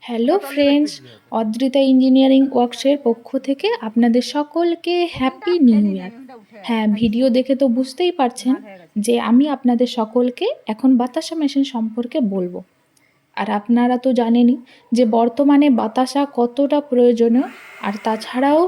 Hello friends, Adrita engineering ওয়ার্কসের পক্ষ থেকে আপনাদের সকলকে হ্যাপি নিউ ইয়ার। হ্যাঁ, ভিডিও দেখে তো বুঝতেই পারছেন যে আমি আপনাদের সকলকে এখন বাতাসা মেশিন সম্পর্কে বলবো। আর আপনারা তো জানেনই যে বর্তমানে বাতাসা কতটা প্রয়োজনীয়। আর তাছাড়াও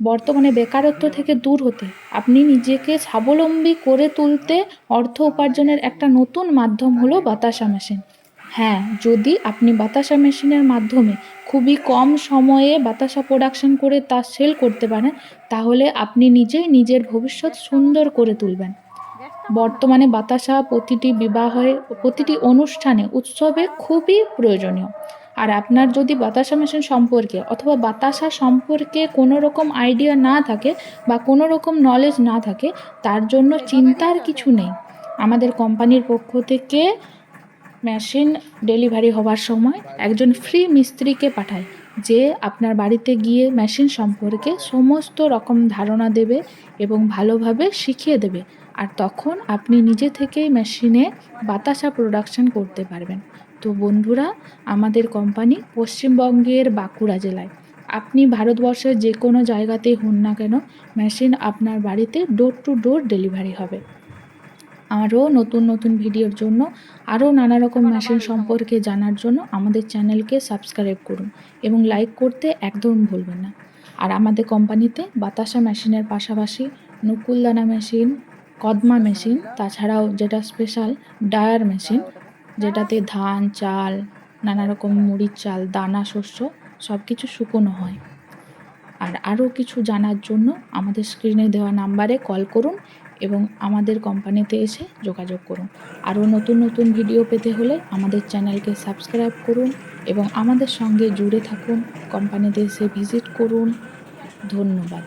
বর্তমানে বেকারত্ব থেকে দূর হতে, আপনি নিজেকে স্বাবলম্বী করে তুলতে অর্থ উপার্জনের একটা নতুন মাধ্যম হলো বাতাসা মেশিন। হ্যাঁ, যদি আপনি বাতাসা মেশিনের মাধ্যমে খুবই কম সময়ে বাতাসা প্রোডাকশন করে তা সেল করতে পারেন, তাহলে আপনি নিজেই নিজের ভবিষ্যৎ সুন্দর করে তুলবেন। বর্তমানে বাতাসা প্রতিটি বিবাহে, প্রতিটি অনুষ্ঠানে, উৎসবে খুবই প্রয়োজনীয়। আর আপনার যদি বাতাসা মেশিন সম্পর্কে অথবা বাতাসা সম্পর্কে কোনো রকম আইডিয়া না থাকে বা কোনো রকম নলেজ না থাকে, তার জন্য চিন্তার কিছু নেই। আমাদের কোম্পানির পক্ষ থেকে মেশিন ডেলিভারি হওয়ার সময় একজন ফ্রি মিস্ত্রিকে পাঠায়, যে আপনার বাড়িতে গিয়ে মেশিন সম্পর্কে সমস্ত রকম ধারণা দেবে এবং ভালোভাবে শিখিয়ে দেবে। আর তখন আপনি নিজে থেকেই মেশিনে বাতাসা প্রোডাকশন করতে পারবেন। তো বন্ধুরা, আমাদের কোম্পানি পশ্চিমবঙ্গের বাঁকুড়া জেলায়। আপনি ভারতবর্ষের যে কোনো জায়গাতেই হন না কেন, মেশিন আপনার বাড়িতে ডোর টু ডোর ডেলিভারি হবে। আরও নতুন নতুন ভিডিওর জন্য, আরও নানা রকম মেশিন সম্পর্কে জানার জন্য আমাদের চ্যানেলকে সাবস্ক্রাইব করুন এবং লাইক করতে একদম ভুলবেন না। আর আমাদের কোম্পানিতে বাতাসা মেশিনের পাশাপাশি নকুলদানা মেশিন, কদমা মেশিন, তাছাড়াও যেটা স্পেশাল ডায়ার মেশিন, যেটাতে ধান, চাল, নানা রকম মুড়ির চাল, দানা, শস্য সব কিছু শুকোনো হয়। আর আরও কিছু জানার জন্য আমাদের স্ক্রিনে দেওয়া নাম্বারে কল করুন এবং আমাদের কোম্পানিতে এসে যোগাযোগ করুন। আরও নতুন নতুন ভিডিও পেতে হলে আমাদের চ্যানেলকে সাবস্ক্রাইব করুন এবং আমাদের সঙ্গে জুড়ে থাকুন। কোম্পানিতে এসে ভিজিট করুন। ধন্যবাদ।